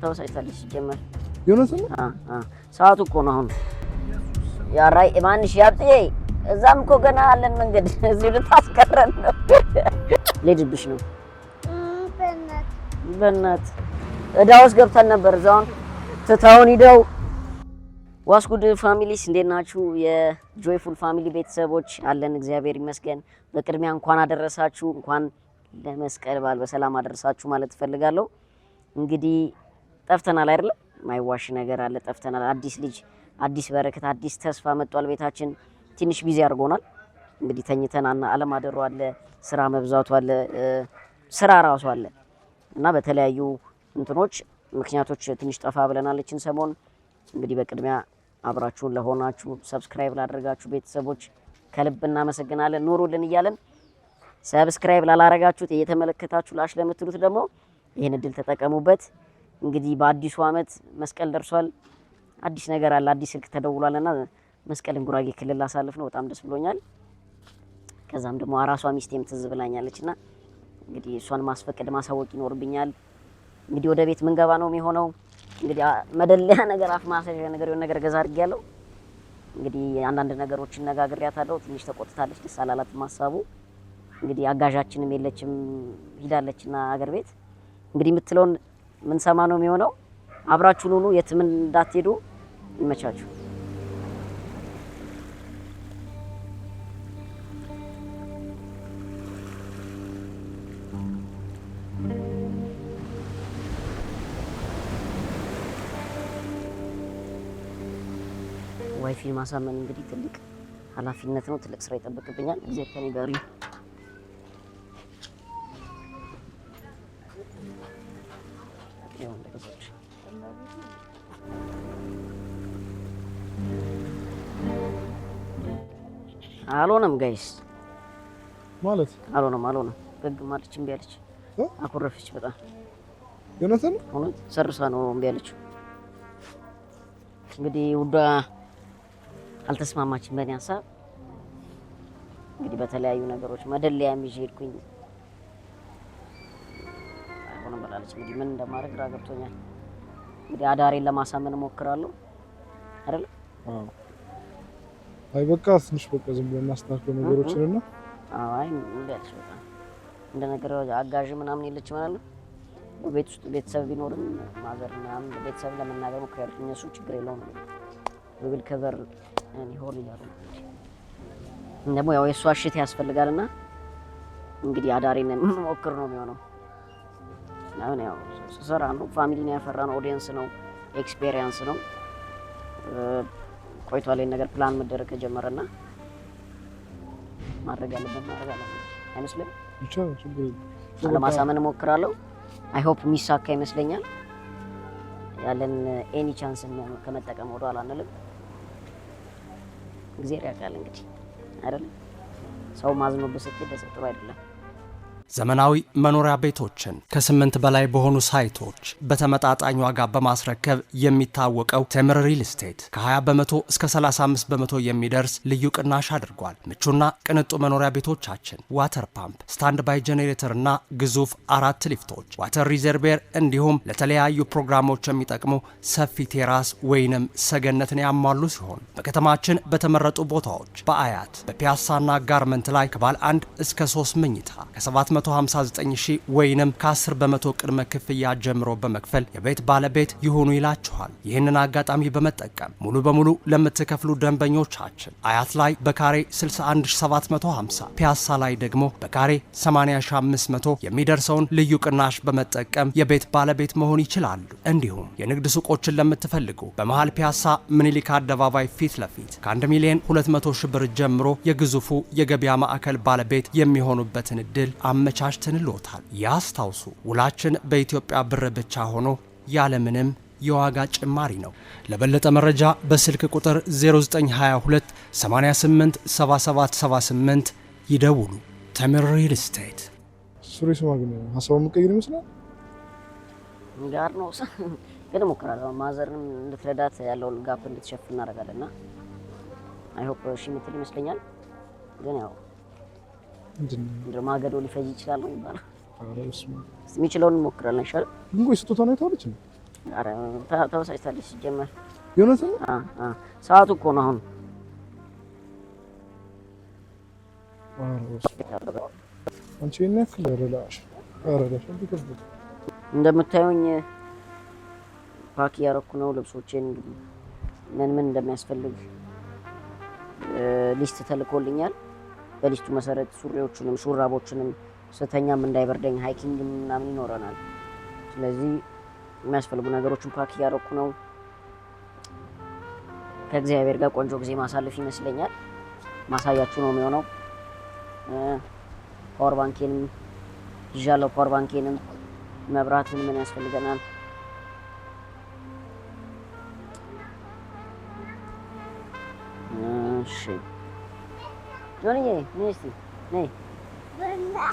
ተወሳይታለች ጀመር ዮናስ ነው ሰዓቱ እኮ ነው አሁን ያ ራይ ማንሽ ያብጤ እዛም እኮ ገና አለን መንገድ እዚህ ልታስቀረን ነው ለድብሽ ነው በእናት እዳውስ ገብተን ነበር እዛውን ትታውን ሂደው ዋስኩድ ፋሚሊስ እንዴት ናችሁ የጆይፉል ፋሚሊ ቤተሰቦች አለን እግዚአብሔር ይመስገን በቅድሚያ እንኳን አደረሳችሁ እንኳን ለመስቀል በዓል በሰላም አደረሳችሁ ማለት ፈልጋለሁ እንግዲህ ጠፍተናል አይደል ማይዋሽ ነገር አለ ጠፍተናል አዲስ ልጅ አዲስ በረከት አዲስ ተስፋ መጥቷል ቤታችን ትንሽ ቢዚ አድርጎናል እንግዲህ ተኝተናና አለማደሩ አለ ስራ መብዛቱ አለ ስራ ራሱ አለ እና በተለያዩ እንትኖች ምክንያቶች ትንሽ ጠፋ ብለናለችን ሰሞን እንግዲህ በቅድሚያ አብራችሁን ለሆናችሁ ሰብስክራይብ ላደረጋችሁ ቤተሰቦች ከልብ እናመሰግናለን ኑሩልን ይያለን ሰብስክራይብ ላላረጋችሁት እየተመለከታችሁ ላሽ ለምትሉት ደግሞ ይሄን እድል ተጠቀሙበት እንግዲህ በአዲሱ አመት መስቀል ደርሷል አዲስ ነገር አለ አዲስ ስልክ ተደውሏልና መስቀልን ጉራጌ ክልል አሳልፍ ነው በጣም ደስ ብሎኛል ከዛም ደግሞ አራሷ ሚስቴም ትዝ ብላኛለችና እንግዲህ እሷን ማስፈቀድ ማሳወቅ ይኖርብኛል እንግዲህ ወደ ቤት ምን ገባ ነው የሚሆነው እንግዲህ መደለያ ነገር አፍ ማሰሻ ነገር የሆነ ነገር ገዛ አድርጌያለሁ እንግዲህ አንዳንድ ነገሮችን ነጋግሬያታለሁ ትንሽ ተቆጥታለች ደስ አላላት ማሳቡ እንግዲህ አጋዣችንም የለችም ሂዳለችና አገር ቤት እንግዲህ የምትለውን ምን ሰማ ነው የሚሆነው አብራችሁን ሁሉ የትም እንዳትሄዱ ይመቻችሁ ዋይፋይ ማሳመን እንግዲህ ትልቅ ኃላፊነት ነው ትልቅ ስራ ይጠብቅብኛል እዚህ ከኔ ጋር አልሆነም ጋይስ ማለት አልሆነም በግ ማለች እምቢ አለች አኩረፈች በጣም ዮናስ ነው ሆነ ሰርሳ ነው እምቢ አለች እንግዲህ ውዳ አልተስማማችም በእኔ ሐሳብ እንግዲህ በተለያዩ ነገሮች መደለያ ይዤድኩኝ አይሆንም ብላለች እንግዲህ ምን እንደማደርግ ግራ ገብቶኛል እንግዲህ አዳሬን ለማሳመን ሞክራለሁ አይደል አይ በቃ ትንሽ በቃ ዝም ብለን እናስተካክለው ነገሮችንና አይ ምን ያልሽ በቃ እንደ ነገር አጋዥ ምናምን የለች ማለት ነው ቤት ውስጥ ቤተሰብ ቢኖርም ማዘር ምናምን ቤተሰብ ለመናገር ሞክራለሁ እነሱ ችግር የለውም ዊል ከቨር እኔ ሆል ይላል እንደሞ ያው የሷ አሽት ያስፈልጋልና እንግዲህ አዳሬን ሞክር ነው የሚሆነው አሁን ያው ሰራ ነው ፋሚሊን ያፈራ ነው ኦዲየንስ ነው ኤክስፒሪየንስ ነው ቆይቷል ነገር ፕላን መደረግ ጀመረና ማድረግ አለበት አይመስልም ብቻ ችግር ለማሳመን ሞክራለሁ አይ ሆፕ ሚሳካ ይመስለኛል ያለን ኤኒ ቻንስ ከመጠቀም ወደ ኋላ አንልም እግዚአብሔር ያውቃል እንግዲህ አይደል ሰው ማዝኖበት ስትደስ ጥሩ አይደለም ዘመናዊ መኖሪያ ቤቶችን ከ8 በላይ በሆኑ ሳይቶች በተመጣጣኝ ዋጋ በማስረከብ የሚታወቀው ቴምር ሪል ስቴት ከ20 በመቶ እስከ 35 በመቶ የሚደርስ ልዩ ቅናሽ አድርጓል። ምቹና ቅንጡ መኖሪያ ቤቶቻችን ዋተር ፓምፕ፣ ስታንድ ባይ ጄኔሬተር እና ግዙፍ 4 ሊፍቶች፣ ዋተር ሪዘርቬር እንዲሁም ለተለያዩ ፕሮግራሞች የሚጠቅሙ ሰፊ ቴራስ ወይንም ሰገነትን ያሟሉ ሲሆን በከተማችን በተመረጡ ቦታዎች በአያት በፒያሳና ጋርመንት ላይ ከባለ 1 እስከ 3 መኝታ ከ7 159,000 ወይንም ከ10 በመቶ ቅድመ ክፍያ ጀምሮ በመክፈል የቤት ባለቤት ይሁኑ ይላችኋል። ይህንን አጋጣሚ በመጠቀም ሙሉ በሙሉ ለምትከፍሉ ደንበኞቻችን አያት ላይ በካሬ 61750 ፒያሳ ላይ ደግሞ በካሬ 80500 የሚደርሰውን ልዩ ቅናሽ በመጠቀም የቤት ባለቤት መሆን ይችላሉ። እንዲሁም የንግድ ሱቆችን ለምትፈልጉ በመሃል ፒያሳ ምኒልክ አደባባይ ፊት ለፊት ከ1,200,000 ብር ጀምሮ የግዙፉ የገበያ ማዕከል ባለቤት የሚሆኑበትን እድል አመቻችተንልዎታል። ያስታውሱ፣ ውላችን በኢትዮጵያ ብር ብቻ ሆኖ ያለምንም የዋጋ ጭማሪ ነው። ለበለጠ መረጃ በስልክ ቁጥር 0922 88 7778 ይደውሉ። ቴምር ሪል ስቴት። ሱሪስ ማግኘ ሀሳቡን መቀየር ይመስላል ጋር ነው ግን ሞክራለሁ ማዘርን እንድትረዳት ያለውን ጋፕ እንድትሸፍን እናደርጋለንና አይ ሆፕ እሺ የምትል ይመስለኛል ግን ያው እንደ ማገዶ ሊፈጅ ይችላል ነው ይባላል የሚችለውን እንሞክራለን። ይሻላል ግን ቆይ ስጦታ ነው የታለች ነው? ኧረ ተበሳጭታለች ሲጀመር። የእውነት ነው? ሰዓቱ እኮ ነው አሁን። አንቺ የነክል ረላሽ እንደምታዩኝ ፓክ እያደረኩ ነው ልብሶቼን። እንግዲህ ምን እንደሚያስፈልግ ሊስት ተልኮልኛል። በሊስቱ መሰረት ሱሪዎቹንም ሹራቦችንም ስተኛም እንዳይበርደኝ ሃይኪንግ ምናምን ይኖረናል። ስለዚህ የሚያስፈልጉ ነገሮችን ፓክ እያደረኩ ነው። ከእግዚአብሔር ጋር ቆንጆ ጊዜ ማሳለፍ ይመስለኛል። ማሳያችሁ ነው የሚሆነው። ፓወር ባንኬንም ይዣለሁ። ፓወር ባንኬንም መብራት ምን ያስፈልገናል? እሺ ጆንዬ ነይ እስኪ ነይ።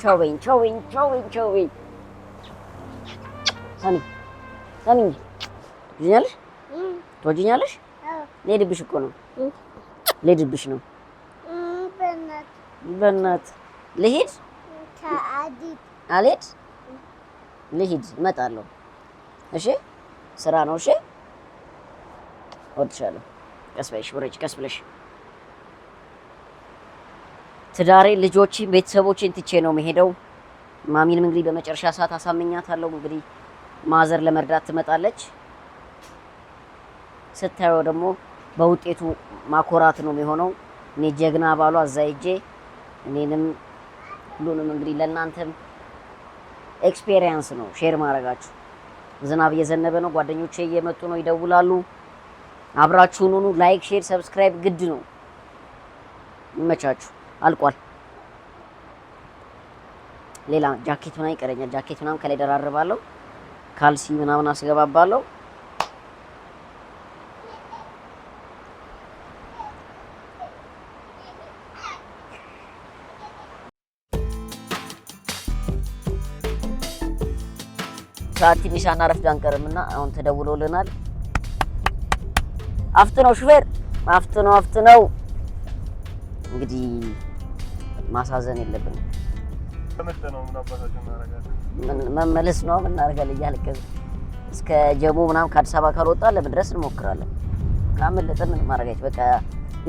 ቻው በይኝ ቻው በይኝ ቻው በይኝ ቻው በይኝ። ሳሚ ሳሚ ትወጂኛለሽ? ትወጂኛለሽ? ልሄድብሽ እኮ ነው። ልሄድብሽ ነው። በእናትህ ልሂድ? አልሄድ ልሂድ እመጣለሁ። እሺ ስራ ነው። እሺ እወድሻለሁ። ቀስ በይሽ ውረጅ፣ ቀስ ብለሽ። ትዳሬ፣ ልጆቼን፣ ቤተሰቦቼን ትቼ ነው የምሄደው። ማሚንም እንግዲህ በመጨረሻ ሰዓት አሳምኛታለሁ። እንግዲህ ማዘር ለመርዳት ትመጣለች። ስታየው ደግሞ በውጤቱ ማኮራት ነው የሚሆነው። እኔ ጀግና ባሏ እዛ ሄጄ እኔንም ሁሉንም እንግዲህ ለእናንተም ኤክስፔሪየንስ ነው ሼር ማድረጋችሁ። ዝናብ እየዘነበ ነው። ጓደኞቼ እየመጡ ነው፣ ይደውላሉ። አብራችሁን ሁኑ። ላይክ፣ ሼር፣ ሰብስክራይብ ግድ ነው። ይመቻችሁ። አልቋል። ሌላ ጃኬት ምናምን ይቀረኛል። ጃኬት ምናምን ከላይ ደራርባለሁ። ካልሲ ምናምን አስገባባለሁ። ሰዓት ትንሽ አናረፍድ አንቀርምና አሁን ተደውሎልናል። አፍጥነው ሹፌር፣ አፍጥነው። እንግዲህ ማሳዘን የለብንም። መመለስ ነው የምናደርጋለን። እያለቀስን እስከ ጀሞ ምናምን ከአዲስ አበባ ካልወጣ ለመድረስ እንሞክራለን። ካመለጠን ምን ማድረግ አይቻልም። በቃ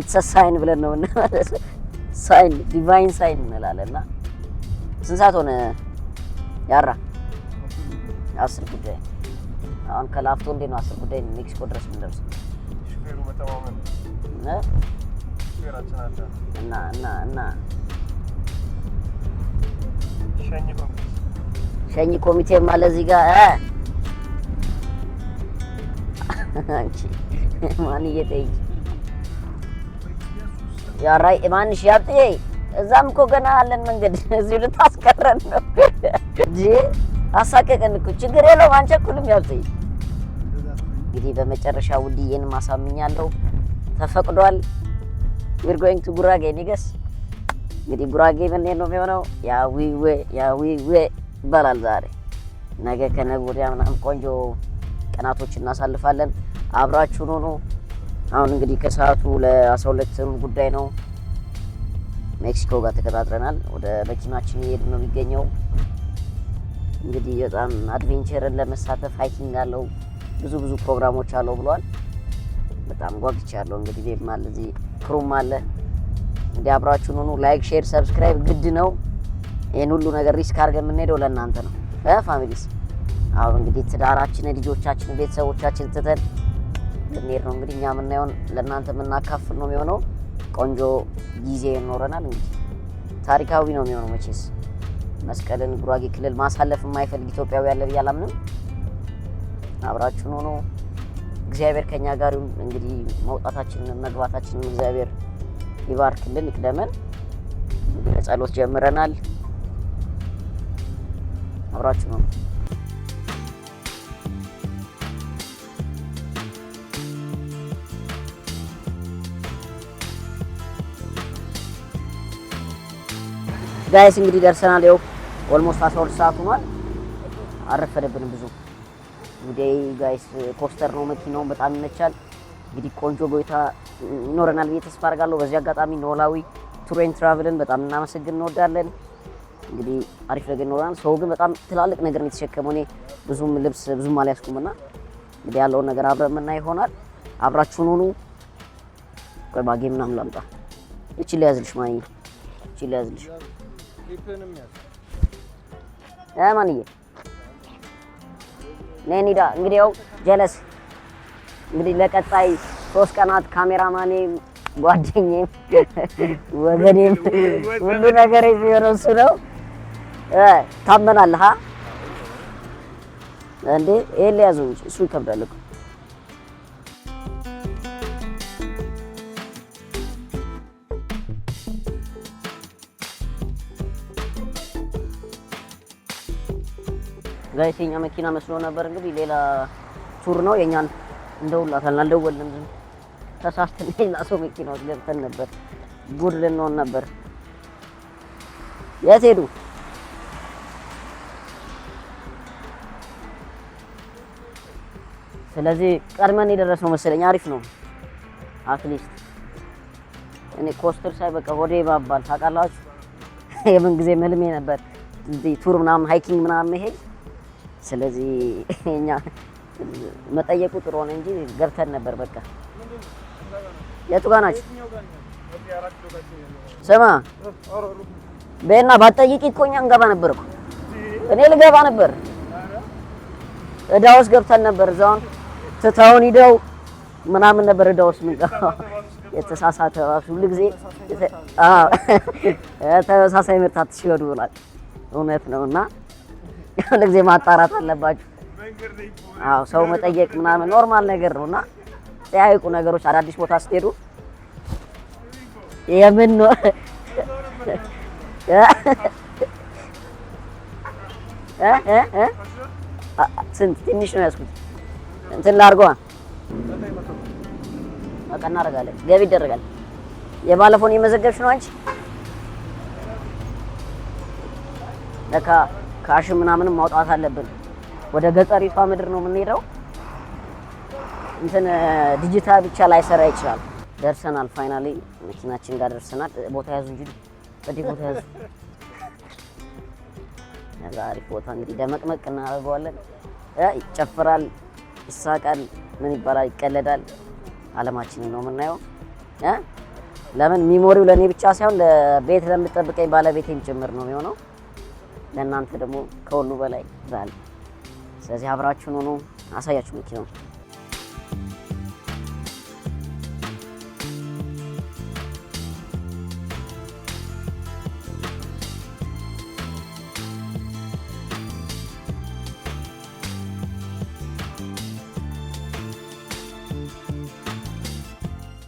ኢትስ ሳይን ብለን ነው እንመለስ። ሳይን ዲቫይን ሳይን እንላለንና ስንት ሰዓት ሆነ ያራ? 10 ጉዳይ። አሁን ከላፍቶ እንዴት ነው 10 ጉዳይ ሜክሲኮ ድረስ የምንደርሰው? ሹፌሩ በተማመን ሹፌራችን አለ እና ሸኝ ኮሚቴ ማለት እዚህ ጋር አንቺ ማን እየጠይቅ ያራይ ማንሽ ያብጤ እዛም እኮ ገና አለን መንገድ። እዚህ ልታስቀረን ነው እንጂ አሳቀቀን እኮ። ችግር የለውም አንቸኩልም። ያብጤ እንግዲህ በመጨረሻ ውድዬን ማሳምኛለሁ። ተፈቅዷል። we're going to ጉራጌ ኒገስ። እንግዲህ ጉራጌ ምን ነው የሚሆነው? ያዊዌ ይባላል ዛሬ። ነገ ከነገ ወዲያ ምናምን ቆንጆ ቀናቶች እናሳልፋለን። አብራችሁን ሆኖ አሁን እንግዲህ ከሰዓቱ ለ12 ሩብ ጉዳይ ነው። ሜክሲኮ ጋር ተቀጣጥረናል። ወደ መኪናችን እየሄድን ነው የሚገኘው። እንግዲህ በጣም አድቬንቸርን ለመሳተፍ ሃይኪንግ አለው፣ ብዙ ፕሮግራሞች አለው ብሏል። በጣም ጓግቻለሁ። እንግዲህ ቤም አለ፣ እዚህ ክሩም አለ። እንግዲህ አብራችሁን ሆኑ። ላይክ፣ ሼር፣ ሰብስክራይብ ግድ ነው። ይሄን ሁሉ ነገር ሪስክ አድርገን የምንሄደው ለእናንተ ነው ፋሚሊስ። አሁን እንግዲህ ትዳራችን፣ ልጆቻችን፣ ቤተሰቦቻችን ትተን ልንሄድ ነው። እንግዲህ እኛ የምናየውን ለእናንተ የምናካፍል ነው የሚሆነው። ቆንጆ ጊዜ ይኖረናል። እንግዲህ ታሪካዊ ነው የሚሆነው። መቼስ መስቀልን ጉራጌ ክልል ማሳለፍ የማይፈልግ ኢትዮጵያዊ ያለ ብዬ አላምንም። አብራችሁን ሆኖ እግዚአብሔር ከኛ ጋር ይሁን። እንግዲህ መውጣታችንን መግባታችንን እግዚአብሔር ይባርክልን፣ ይቅደመን። ጸሎት ጀምረናል። አብራችሁ ነው። ጋይስ እንግዲህ ደርሰናል። ይኸው ኦልሞስት 12 ሰዓት ሆኗል። አረፈደብንም ብዙ። እንግዲህ ጋይስ ኮስተር ነው መኪናው፣ በጣም ይመቻል። እንግዲህ ቆንጆ ቆይታ ይኖረናል ብዬ ተስፋ አደርጋለሁ። በዚህ አጋጣሚ ኖላዊ ቱር ኤንድ ትራቭልን በጣም እናመሰግን እንወዳለን። እንግዲህ አሪፍ ነገር ይኖራል። ሰው ግን በጣም ትላልቅ ነገር ነው የተሸከመው። እኔ ብዙም ልብስ ብዙም አልያዝኩምና እንግዲህ ያለውን ነገር አብረን የምናይ ይሆናል። አብራችሁን ሁኑ። ቆይ ባጌ ምናምን ላምጣ። እቺ ሊያዝልሽ ማይ እቺ ሊያዝልሽ ማንዬ ነኒዳ እንግዲህ ያው ጀለስ እንግዲህ ለቀጣይ 3 ቀናት ካሜራማኔ ጓደኛዬም ወገኔም ሁሉ ነገር የሚሆነው እሱ ነው። ታመናለህ እንዴ? ይሄን ሊያዙ እንጂ እሱ ይከብዳል እኮ። ጋይስ የኛ መኪና መስሎ ነበር። እንግዲህ ሌላ ቱር ነው። የኛን እንደውላታል አልደወልንም። ዝም ተሳስተን ሌላ ሰው መኪና ውስጥ ገብተን ነበር። ጉድ ልንሆን ነበር። የት ሄዱ? ስለዚህ ቀድመን የደረስነው መሰለኝ። አሪፍ ነው። አትሊስት እኔ ኮስተር ሳይ በቃ ሆዴ ባባል ታውቃላችሁ። የምን ጊዜ መልሜ ነበር ቱር ምናምን ሃይኪንግ ምናምን መሄድ። ስለዚህ እኛ መጠየቁ ጥሩ ሆነ እንጂ ገብተን ነበር። በቃ የቱ ጋር ናችሁ? ስማ በእና ባትጠይቂ እኮ እኛ እንገባ ነበር እኮ። እኔ ልገባ ነበር። እዳ ውስጥ ገብተን ነበር። እዛውን ትተውን ሂደው ምናምን ነበር እዳ ውስጥ የምንገባው። የተሳሳተ ሁሉ ጊዜ ተመሳሳይ ምርት አትሽወዱ ብሏል። እውነት ነውና ሁሉ ጊዜ ማጣራት አለባችሁ። አዎ ሰው መጠየቅ ምናምን ኖርማል ነገር ነውና ጠያይቁ ነገሮች። አዳዲስ ቦታ ስትሄዱ የምን ነው ስንት ትንሽ ነው ያዝኩት። እንትን ላድርገዋ በቃ እናደርጋለን። ገቢ ይደረጋል። የባለፈውን የመዘገብሽ ነው አንቺ? ለካ ካሽ ምናምንም ማውጣት አለብን። ወደ ገጠሪቷ ምድር ነው የምንሄደው። እንትን ዲጂታል ብቻ ላይሰራ ይችላል። ደርሰናል። ፋይናሊ መኪናችን ጋር ደርሰናል። ቦታ ያዙ እንጂ ወዲህ ቦታ ያዙ። አሪፍ ቦታ እንግዲህ ደመቅመቅ እናደርገዋለን። ይጨፍራል፣ ይሳቃል፣ ምን ይባላል፣ ይቀለዳል። አለማችንን ነው የምናየው። ለምን ሚሞሪው ለኔ ብቻ ሳይሆን ለቤት ለምትጠብቀኝ ባለቤቴም ጭምር ነው የሚሆነው። ለእናንተ ደግሞ ከሁሉ በላይ ዛል። ስለዚህ አብራችሁን ሆኖ አሳያችሁ መኪናው